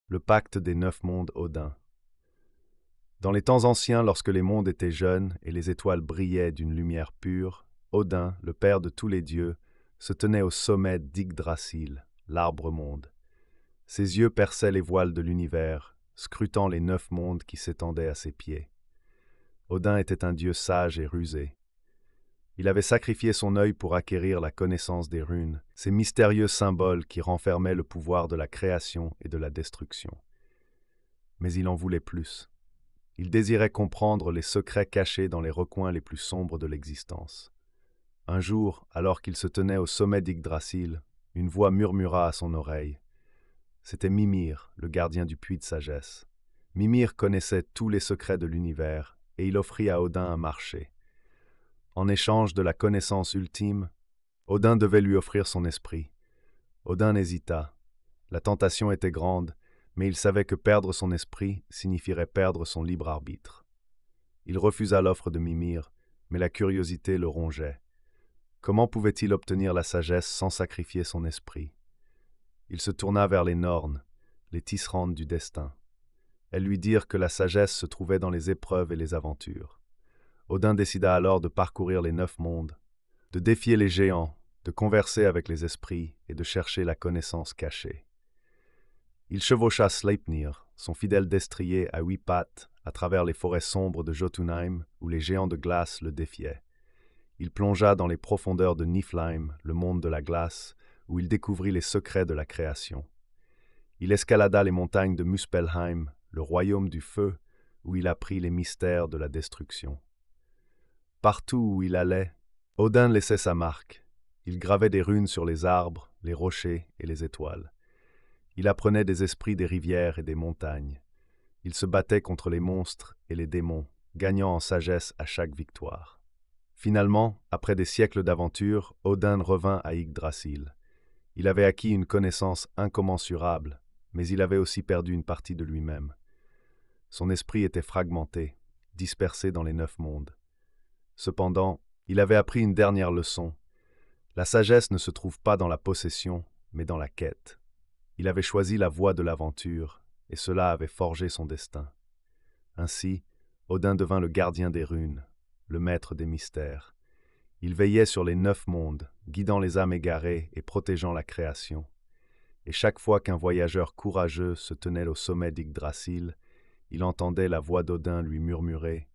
Le pacte des 9 mondes Odin. Dans les temps anciens, lorsque les mondes étaient jeunes et les étoiles brillaient d'une lumière pure, Odin, le père de tous les dieux, se tenait au sommet d'Yggdrasil, l'arbre-monde. Ses yeux perçaient les voiles de l'univers, scrutant les 9 mondes qui s'étendaient à ses pieds. Odin était un dieu sage et rusé. Il avait sacrifié son œil pour acquérir la connaissance des runes, ces mystérieux symboles qui renfermaient le pouvoir de la création et de la destruction. Mais il en voulait plus. Il désirait comprendre les secrets cachés dans les recoins les plus sombres de l'existence. Un jour, alors qu'il se tenait au sommet d'Yggdrasil, une voix murmura à son oreille. C'était Mimir, le gardien du puits de sagesse. Mimir connaissait tous les secrets de l'univers, et il offrit à Odin un marché. En échange de la connaissance ultime, Odin devait lui offrir son esprit. Odin hésita. La tentation était grande, mais il savait que perdre son esprit signifierait perdre son libre arbitre. Il refusa l'offre de Mimir, mais la curiosité le rongeait. Comment pouvait-il obtenir la sagesse sans sacrifier son esprit? Il se tourna vers les Nornes, les tisserandes du destin. Elles lui dirent que la sagesse se trouvait dans les épreuves et les aventures. Odin décida alors de parcourir les 9 mondes, de défier les géants, de converser avec les esprits et de chercher la connaissance cachée. Il chevaucha Sleipnir, son fidèle destrier à 8 pattes, à travers les forêts sombres de Jotunheim où les géants de glace le défiaient. Il plongea dans les profondeurs de Niflheim, le monde de la glace, où il découvrit les secrets de la création. Il escalada les montagnes de Muspelheim, le royaume du feu, où il apprit les mystères de la destruction. Partout où il allait, Odin laissait sa marque. Il gravait des runes sur les arbres, les rochers et les étoiles. Il apprenait des esprits des rivières et des montagnes. Il se battait contre les monstres et les démons, gagnant en sagesse à chaque victoire. Finalement, après des siècles d'aventures, Odin revint à Yggdrasil. Il avait acquis une connaissance incommensurable, mais il avait aussi perdu une partie de lui-même. Son esprit était fragmenté, dispersé dans les 9 mondes. Cependant, il avait appris une dernière leçon. La sagesse ne se trouve pas dans la possession, mais dans la quête. Il avait choisi la voie de l'aventure, et cela avait forgé son destin. Ainsi, Odin devint le gardien des runes, le maître des mystères. Il veillait sur les 9 mondes, guidant les âmes égarées et protégeant la création. Et chaque fois qu'un voyageur courageux se tenait au sommet d'Yggdrasil, il entendait la voix d'Odin lui murmurer